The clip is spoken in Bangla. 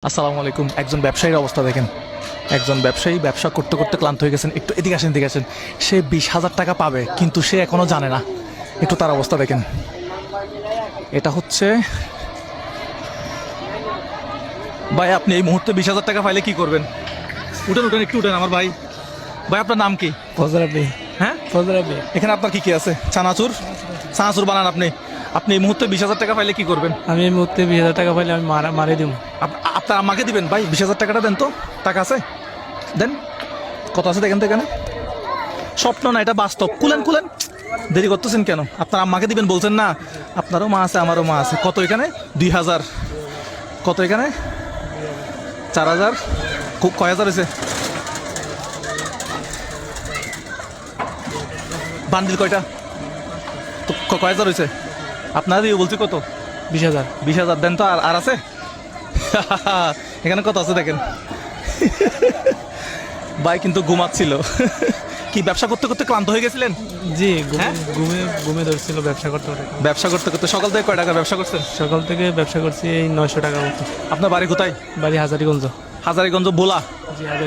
আসসালামু আলাইকুম। একজন ব্যবসায়ীর অবস্থা দেখেন। একজন ব্যবসায়ী ব্যবসা করতে করতে ক্লান্ত হয়ে গেছেন। একটু এদিকে আসেন, এদিকে আসেন। সে 20,000 টাকা পাবে, কিন্তু সে এখনো জানে না। একটু তার অবস্থা দেখেন। এটা হচ্ছে ভাই, আপনি এই মুহূর্তে 20,000 টাকা পাইলে কি করবেন? উঠেন উঠেন, একটু উঠেন আমার ভাই। ভাই, আপনার নাম কি? ফজরাবি। হ্যাঁ, ফজরাবি। এখানে আপনার কি কি আছে? চানাচুর, চানাচুর বানান আপনি। আপনি এই মুহূর্তে 20,000 টাকা পাইলে কি করবেন? আমি এই মুহূর্তে 20,000 টাকা পাইলে আমি মারি দিব। আপনার আম্মাকে দিবেন? ভাই, 20,000 টাকাটা দেন তো। টাকা আছে? দেন। কত আছে দেখেন তো এখানে। স্বপ্ন না, এটা বাস্তব। খুলেন খুলেন, দেরি করতেছেন কেন? আপনার আম্মাকে দিবেন বলছেন না? আপনারও মা আছে, আমারও মা আছে। কত এখানে? 2,000। কত এখানে? 4,000। কয় হাজার হয়েছে? বান্ডিল কয়টা? তো কয় হাজার হয়েছে? আপনার দিয়ে বলছি কত? 20,000। 20,000 দেন তো। আর আছে? এখানে কত আছে দেখেন। ভাই কিন্তু ঘুমাচ্ছিল। কি ব্যবসা করতে করতে ক্লান্ত হয়ে গেছিলেন? জি, হ্যাঁ? ঘুমে ধরছিল ব্যবসা করতে করতে। ব্যবসা করতে করতে সকাল থেকে কয় টাকা ব্যবসা করছেন? সকাল থেকে ব্যবসা করছি এই 900 টাকা মতো। আপনার বাড়ি কোথায়? বাড়ি হাজারিগঞ্জ। হাজারীগঞ্জ বোলা। জি,